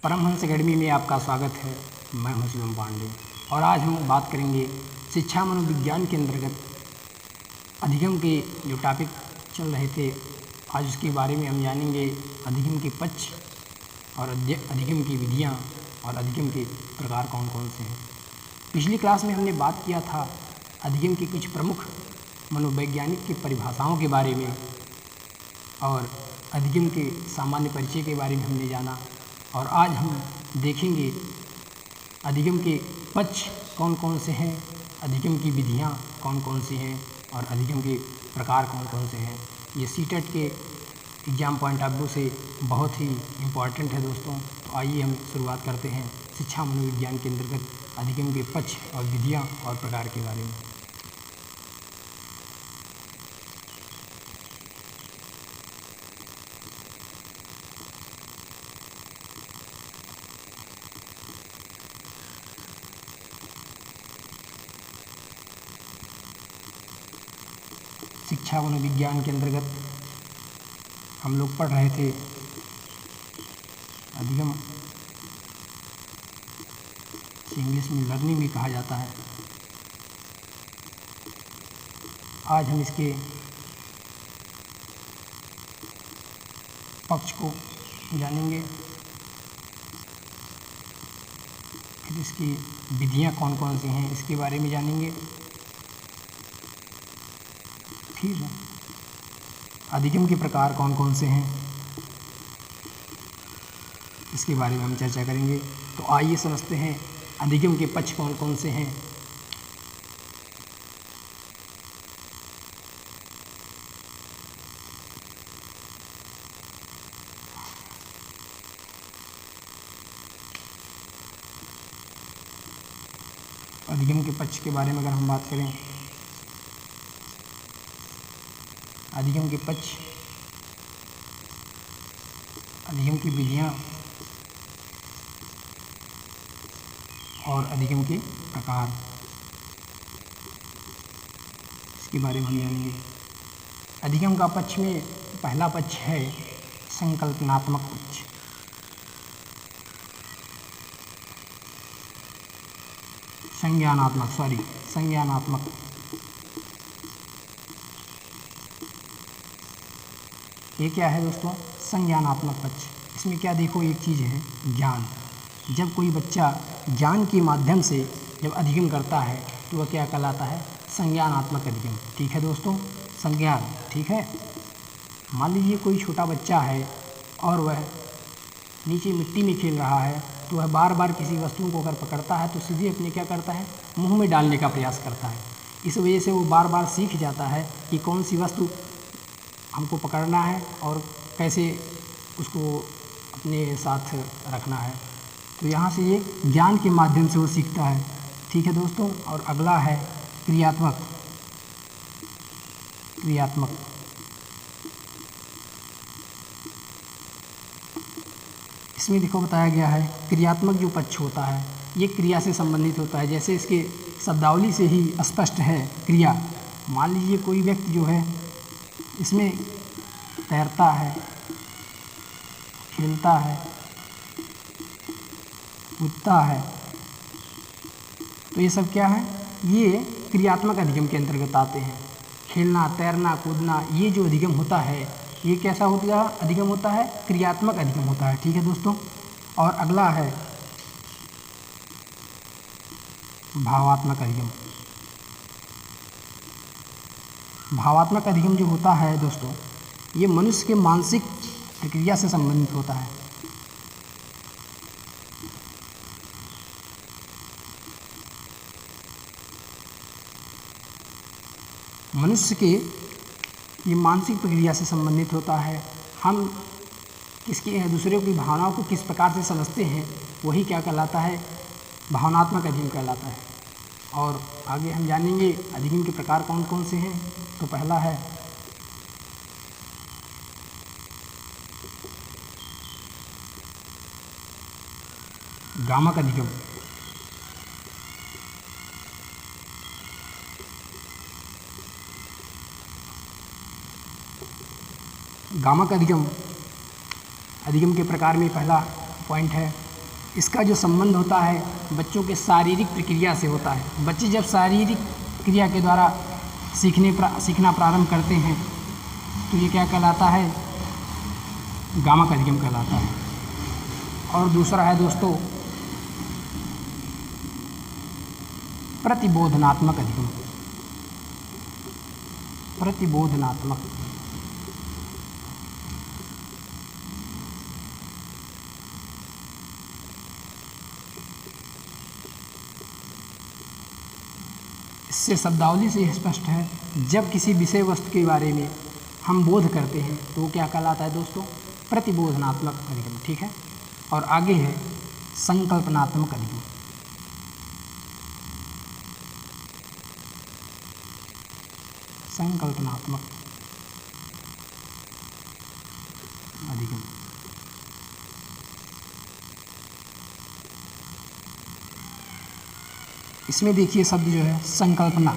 Paramhans academy में आपका स्वागत है। मैं हूं शिवम पांडे और आज हम बात करेंगे शिक्षा मनोविज्ञान के अंतर्गत अधिगम के जो टॉपिक चल रहे थे, आज उसके बारे में हम जानेंगे। अधिगम के पक्ष और अधिगम की विधियां और अधिगम के प्रकार कौन कौन से हैं। पिछली क्लास में हमने बात किया था अधिगम की कुछ प्रमुख मनोवैज्ञानिक की परिभाषाओं के बारे में और अधिगम के सामान्य परिचय के बारे में हमने जाना। और आज हम देखेंगे अधिगम के पक्ष कौन कौन से हैं, अधिगम की विधियां कौन कौन सी हैं और अधिगम के प्रकार कौन कौन से हैं। ये सीटेट के एग्ज़ाम पॉइंट ऑफ व्यू से बहुत ही इम्पॉर्टेंट है दोस्तों। तो आइए हम शुरुआत करते हैं शिक्षा मनोविज्ञान के अंतर्गत अधिगम के पक्ष और विधियां और प्रकार के बारे में। शिक्षा मनोविज्ञान के अंतर्गत हम लोग पढ़ रहे थे अधिगम, इंग्लिश में लर्निंग भी कहा जाता है। आज हम इसके पक्ष को जानेंगे, फिर इसकी विधियां कौन कौन सी हैं इसके बारे में जानेंगे। फिर अधिगम के प्रकार कौन कौन से हैं इसके बारे में हम चर्चा करेंगे। तो आइए समझते हैं अधिगम के पक्ष कौन कौन से हैं। अधिगम के पक्ष के बारे में अगर हम बात करें, अधिगम के पक्ष, अधिगम की विधियां और अधिगम के प्रकार, इसके बारे में हम जानेंगे। अधिगम का पक्ष में पहला पक्ष है संकल्पनात्मक पक्ष। संज्ञानात्मक। ये क्या है दोस्तों? संज्ञानात्मक पक्ष। इसमें क्या देखो, एक चीज़ है ज्ञान। जब कोई बच्चा ज्ञान के माध्यम से जब अधिगम करता है तो वह क्या कहलाता है? संज्ञानात्मक अधिगम। ठीक है दोस्तों, संज्ञान। ठीक है, मान लीजिए कोई छोटा बच्चा है और वह नीचे मिट्टी में खेल रहा है, तो वह बार बार किसी वस्तु को अगर पकड़ता है तो सीधे अपने क्या करता है? मुँह में डालने का प्रयास करता है। इस वजह से वो बार बार सीख जाता है कि कौन सी वस्तु हमको पकड़ना है और कैसे उसको अपने साथ रखना है। तो यहाँ से ये ज्ञान के माध्यम से वो सीखता है। ठीक है दोस्तों। और अगला है क्रियात्मक। इसमें देखो बताया गया है क्रियात्मक जो पक्ष होता है ये क्रिया से संबंधित होता है। जैसे इसके शब्दावली से ही स्पष्ट है क्रिया। मान लीजिए कोई व्यक्ति जो है इसमें तैरता है, खेलता है, कूदता है, तो ये सब क्या है? ये क्रियात्मक अधिगम के अंतर्गत आते हैं। खेलना, तैरना, कूदना, ये जो अधिगम होता है ये कैसा होता है? अधिगम होता है, क्रियात्मक अधिगम होता है। ठीक है दोस्तों। और अगला है भावात्मक अधिगम। भावात्मक अधिगम जो होता है दोस्तों, ये मनुष्य के मानसिक प्रक्रिया से संबंधित होता है। मनुष्य के ये मानसिक प्रक्रिया से संबंधित होता है। हम किसकी दूसरे की भावनाओं को किस प्रकार से समझते हैं, वही क्या कहलाता है? भावनात्मक अधिगम कहलाता है। और आगे हम जानेंगे अधिगम के प्रकार कौन कौन से हैं। तो पहला है गामक अधिगम। गामक अधिगम, अधिगम के प्रकार में पहला पॉइंट है इसका जो संबंध होता है बच्चों के शारीरिक प्रक्रिया से होता है। बच्चे जब शारीरिक क्रिया के द्वारा सीखना प्रारंभ करते हैं तो ये क्या कहलाता है, गामा का अधिगम कहलाता है। और दूसरा है दोस्तों प्रतिबोधनात्मक अधिगम। प्रतिबोधनात्मक इससे शब्दावली से स्पष्ट है, जब किसी विषय वस्तु के बारे में हम बोध करते हैं तो वो क्या कहलाता है दोस्तों, प्रतिबोधनात्मक अधिगम। ठीक है। और आगे है संकल्पनात्मक अधिगम। संकल्पनात्मक अधिगम। इसमें देखिए शब्द जो है संकल्पना,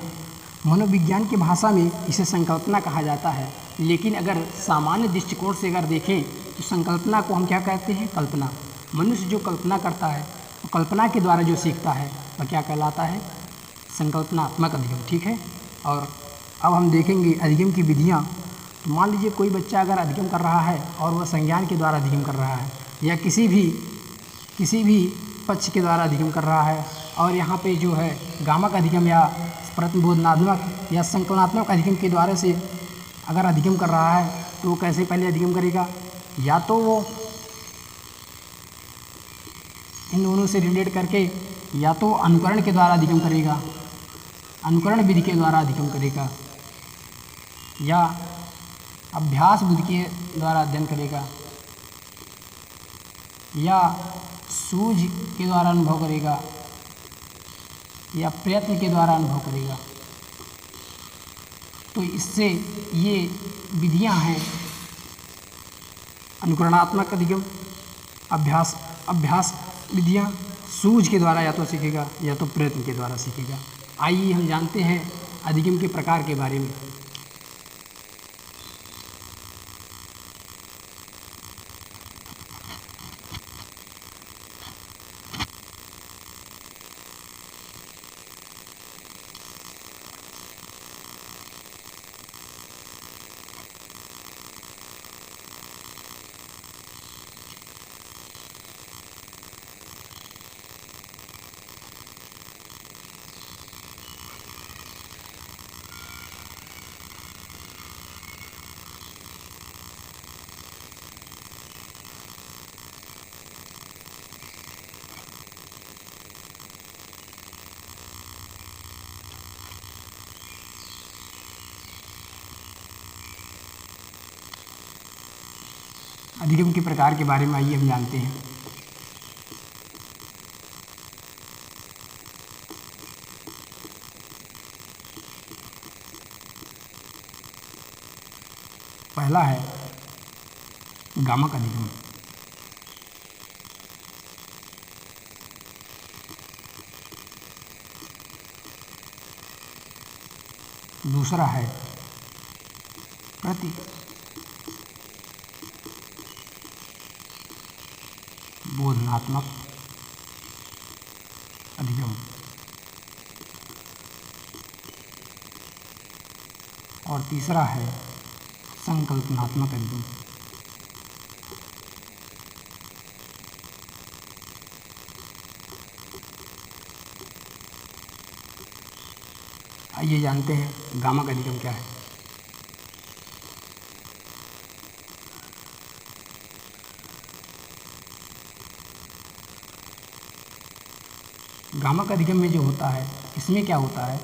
मनोविज्ञान की भाषा में इसे संकल्पना कहा जाता है, लेकिन अगर सामान्य दृष्टिकोण से अगर देखें तो संकल्पना को हम क्या कहते हैं, कल्पना। मनुष्य जो कल्पना करता है, तो कल्पना के द्वारा जो सीखता है वह क्या कहलाता है, संकल्पनात्मक अधिगम। ठीक है। और अब हम देखेंगे अधिगम की विधियाँ। तो मान लीजिए कोई बच्चा अगर अधिगम कर रहा है और वह संज्ञान के द्वारा अधिगम कर रहा है या किसी भी पक्ष के द्वारा अधिगम कर रहा है, और यहाँ पे जो है गामक अधिगम या प्रतिबोधनात्मक या संकलनात्मक अधिगम के द्वारा से अगर अधिगम कर रहा है तो वो कैसे पहले अधिगम करेगा, या तो वो इन दोनों से रिलेट करके या तो अनुकरण के द्वारा अधिगम करेगा, अनुकरण विधि के द्वारा अधिगम करेगा, या अभ्यास बुद्धि के द्वारा अध्ययन करेगा, या सूझ के द्वारा अनुभव करेगा, या प्रयत्न के द्वारा अनुभव करेगा। तो इससे ये विधियां हैं अनुकरणात्मक अधिगम, अभ्यास विधियां, सूझ के द्वारा या तो सीखेगा या तो प्रयत्न के द्वारा सीखेगा। आइए हम जानते हैं अधिगम के प्रकार के बारे में। अधिगम के प्रकार के बारे में आइए हम जानते हैं। पहला है गामक अधिगम। दूसरा है प्रतिबोधनात्मक अधिगम। और तीसरा है संकल्पनात्मक अधिगम। आइए जानते हैं गामक अधिगम क्या है। गामक अधिगम में जो होता है, इसमें क्या होता है,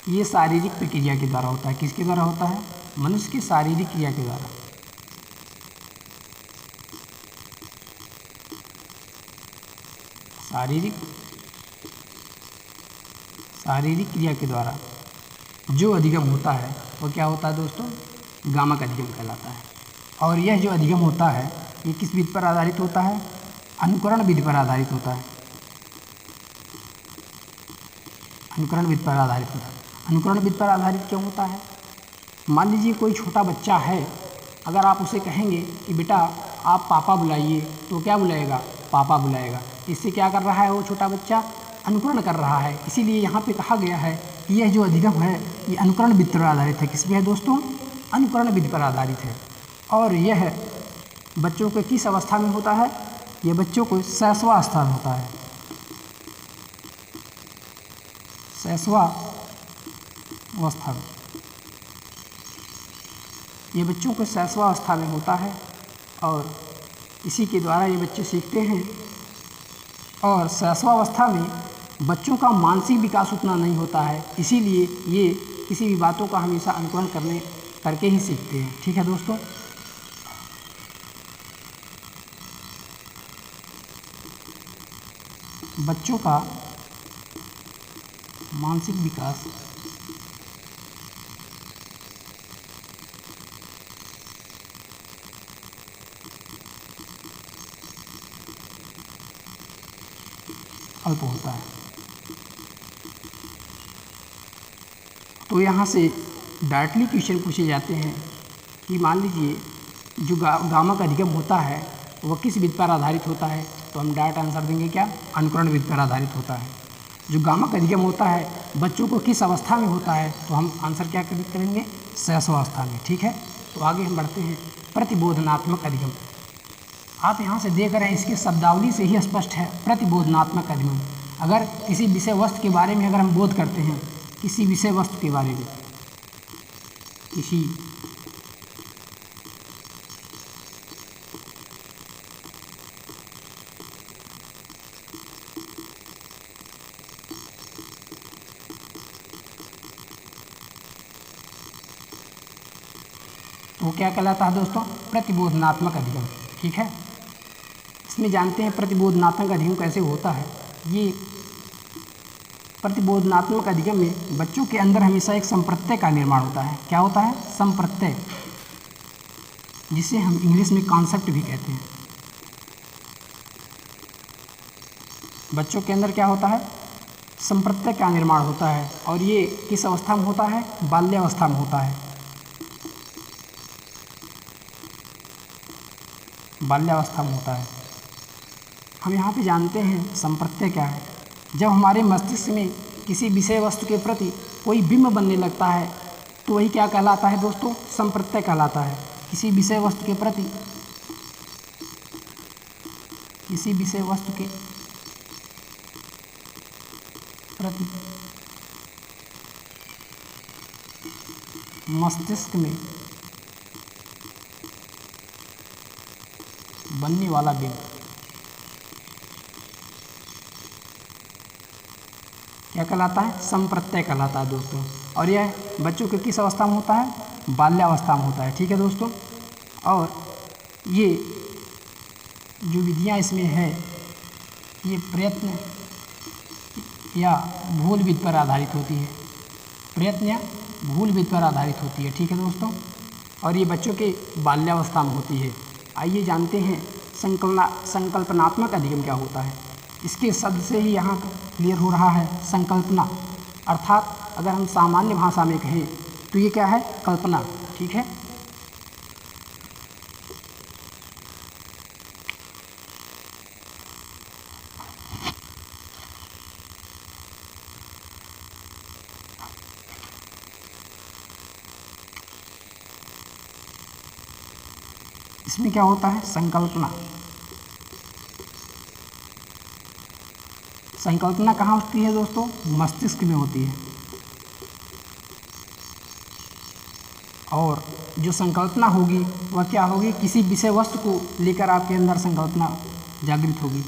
ये शारीरिक प्रक्रिया के द्वारा होता है। किसके द्वारा होता है, मनुष्य की शारीरिक क्रिया के द्वारा। शारीरिक क्रिया के द्वारा जो अधिगम होता है वो क्या होता है दोस्तों, गामक अधिगम कहलाता है। और यह जो अधिगम होता है ये किस विधि पर आधारित होता है, अनुकरण विधि पर आधारित होता है। अनुकरण विधि पर आधारित होता है। अनुकरण विधि पर आधारित क्यों होता है, मान लीजिए कोई छोटा बच्चा है, अगर आप उसे कहेंगे कि बेटा आप पापा बुलाइए, तो क्या बुलाएगा, पापा बुलाएगा। इससे क्या कर रहा है वो छोटा बच्चा? अनुकरण कर रहा है। इसीलिए यहाँ पे कहा गया है कि यह जो अधिगम है ये अनुकरण विधि पर आधारित है। किस पे है दोस्तों? अनुकरण विधि पर आधारित है। और यह बच्चों के किस अवस्था में होता है? यह बच्चों को शैशवावस्था में होता है। शैशवावस्था में ये बच्चों को शैशवावस्था में होता है और इसी के द्वारा ये बच्चे सीखते हैं। और शैशवावस्था में बच्चों का मानसिक विकास उतना नहीं होता है, इसीलिए ये किसी भी बातों का हमेशा अनुकरण करके ही सीखते हैं। ठीक है दोस्तों। बच्चों का मानसिक विकास अल्प होता है। तो यहाँ से डायरेक्टली क्वेश्चन पूछे जाते हैं कि मान लीजिए जो गामा का अधिगम होता है वह किस विधि पर आधारित होता है, तो हम डायरेक्ट आंसर देंगे क्या? अनुकरण विधि पर आधारित होता है। जो गामा का अधिगम होता है बच्चों को किस अवस्था में होता है, तो हम आंसर क्या करेंगे? शैशवावस्था में। ठीक है। तो आगे हम बढ़ते हैं। प्रतिबोधनात्मक अधिगम। आप यहाँ से देख रहे हैं, इसकी शब्दावली से ही स्पष्ट है प्रतिबोधनात्मक अधिगम। अगर किसी विषय वस्तु के बारे में अगर हम बोध करते हैं, किसी विषय वस्तु के बारे में, किसी तो क्या कहलाता है दोस्तों? प्रतिबोधनात्मक अधिगम। ठीक है। इसमें जानते हैं प्रतिबोधनात्मक अधिगम कैसे होता है। ये प्रतिबोधनात्मक अधिगम में बच्चों के अंदर हमेशा एक संप्रत्यय का निर्माण होता है। क्या होता है? संप्रत्यय, जिसे हम इंग्लिश में कॉन्सेप्ट भी कहते हैं। बच्चों के अंदर क्या होता है? संप्रत्यय का निर्माण होता है। और ये किस अवस्था में होता है? बाल्यावस्था में होता है। बाल्यावस्था में होता है। हम यहाँ पे जानते हैं संप्रत्यय क्या है। जब हमारे मस्तिष्क में किसी विषय वस्तु के प्रति कोई बिंब बनने लगता है तो वही क्या कहलाता है दोस्तों? संप्रत्यय कहलाता है। किसी विषय वस्तु के प्रति मस्तिष्क में बनने वाला बिंब क्या कहलाता है? संप्रत्यय कहलाता है दोस्तों। और यह बच्चों के किस अवस्था में होता है? बाल्यावस्था में होता है। ठीक है दोस्तों। और ये जो विधियाँ इसमें है ये प्रयत्न या भूल विधि पर आधारित होती है। प्रयत्न या भूल विधि पर आधारित होती है। ठीक है दोस्तों। और ये बच्चों के बाल्यावस्था में होती है। आइए जानते हैं संकल्पनात्मक अधिगम क्या होता है। इसके शब्द से ही यहाँ क्लियर हो रहा है। संकल्पना अर्थात अगर हम सामान्य भाषा में कहें तो ये क्या है? कल्पना। ठीक है। इसमें क्या होता है? संकल्पना। संकल्पना कहाँ होती है दोस्तों? मस्तिष्क में होती है। और जो संकल्पना होगी वह क्या होगी? किसी विषय वस्तु को लेकर आपके अंदर संकल्पना जागृत होगी।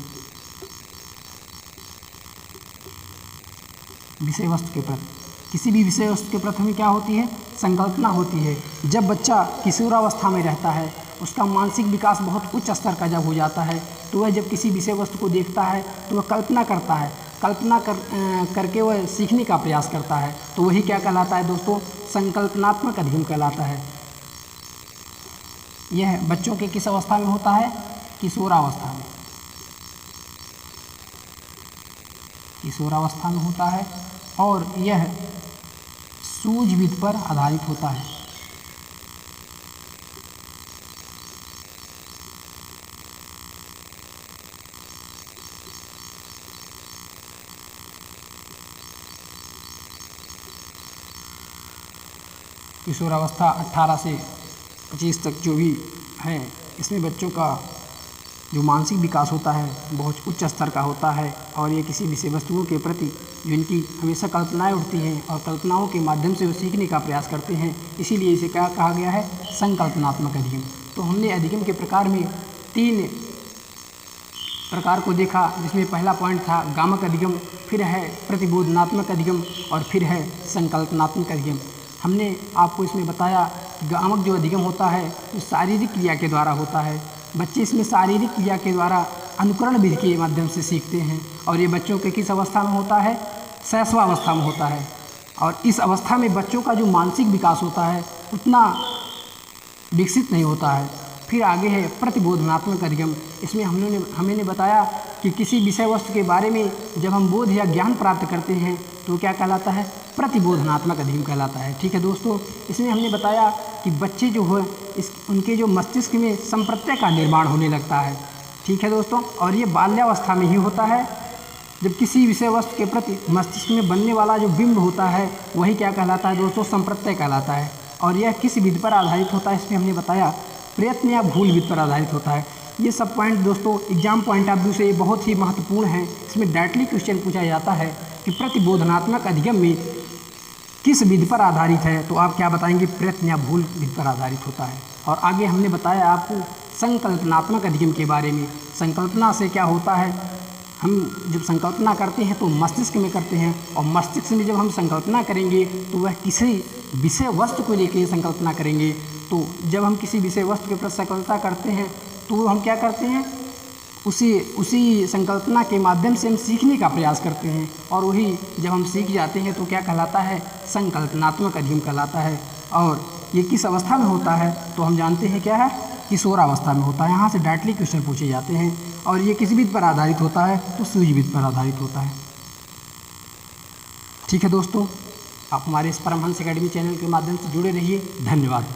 विषय वस्तु के प्रति, किसी भी विषय वस्तु के प्रति हमें क्या होती है? संकल्पना होती है। जब बच्चा किशोरावस्था में रहता है, उसका मानसिक विकास बहुत उच्च स्तर का जब हो जाता है तो वह जब किसी विषय वस्तु को देखता है तो वह कल्पना करता है। कल्पना करके वह सीखने का प्रयास करता है। तो वही क्या कहलाता है दोस्तों? संकल्पनात्मक अधिगम कहलाता है। यह बच्चों के किस अवस्था में होता है? किशोरावस्था में। किशोरावस्था में होता है और यह सूझ विधि पर आधारित होता है। किशोरावस्था 18 से 25 तक जो भी है, इसमें बच्चों का जो मानसिक विकास होता है बहुत उच्च स्तर का होता है और ये किसी विषय वस्तुओं के प्रति जो इनकी हमेशा कल्पनाएं उठती हैं और कल्पनाओं के माध्यम से वो सीखने का प्रयास करते हैं, इसीलिए इसे क्या कहा गया है, संकल्पनात्मक अधिगम। तो हमने अधिगम के प्रकार में 3 प्रकार को देखा, जिसमें पहला पॉइंट था गामक अधिगम, फिर है प्रतिबोधनात्मक अधिगम और फिर है संकल्पनात्मक अधिगम। हमने आपको इसमें बताया कि गामक जो अधिगम होता है वो शारीरिक क्रिया के द्वारा होता है। बच्चे इसमें शारीरिक क्रिया के द्वारा अनुकरण विधि के माध्यम से सीखते हैं और ये बच्चों के किस अवस्था में होता है, शैशवावस्था में होता है। और इस अवस्था में बच्चों का जो मानसिक विकास होता है उतना विकसित नहीं होता है। फिर आगे है प्रतिबोधनात्मक अधिगम। इसमें हमने बताया कि किसी विषय वस्तु के बारे में जब हम बोध या ज्ञान प्राप्त करते हैं तो क्या कहलाता है, प्रतिबोधनात्मक अधिगम कहलाता है। ठीक है दोस्तों, इसमें हमने बताया कि बच्चे जो है उनके जो मस्तिष्क में संप्रत्यय का निर्माण होने लगता है। ठीक है दोस्तों, और ये बाल्यावस्था में ही होता है, जब किसी विषय वस्तु के प्रति मस्तिष्क में बनने वाला जो बिंब होता है वही क्या कहलाता है दोस्तों, संप्रत्यय कहलाता है। और यह किस विधि पर आधारित होता है, इसमें हमने बताया प्रयत्न या भूल विधि पर आधारित होता है। ये सब पॉइंट दोस्तों एग्जाम पॉइंट ऑफ व्यू से ये बहुत ही महत्वपूर्ण है। इसमें डायरेक्टली क्वेश्चन पूछा जाता है कि प्रतिबोधनात्मक अधिगम में किस विधि पर आधारित है, तो आप क्या बताएंगे, प्रयत्न या भूल विधि पर आधारित होता है। और आगे हमने बताया आपको संकल्पनात्मक अधिगम के बारे में। संकल्पना से क्या होता है, हम जब संकल्पना करते हैं तो मस्तिष्क में करते हैं और मस्तिष्क में जब हम संकल्पना करेंगे तो वह किसी विषय वस्तु को लेकर संकल्पना करेंगे। तो जब हम किसी विषय वस्तु के प्रति संकल्पना करते हैं तो हम क्या करते हैं, उसी संकल्पना के माध्यम से हम सीखने का प्रयास करते हैं और वही जब हम सीख जाते हैं तो क्या कहलाता है, संकल्पनात्मक अधिगम कहलाता है। और ये किस अवस्था में होता है, तो हम जानते हैं क्या है, किशोरावस्था में होता है। यहाँ से डायरेक्टली क्वेश्चन पूछे जाते हैं। और ये किस विधि पर आधारित होता है, तो सूझ विधि पर आधारित होता है। ठीक है दोस्तों, आप हमारे इस परमहंस एकेडमी चैनल के माध्यम से जुड़े रहिए। धन्यवाद।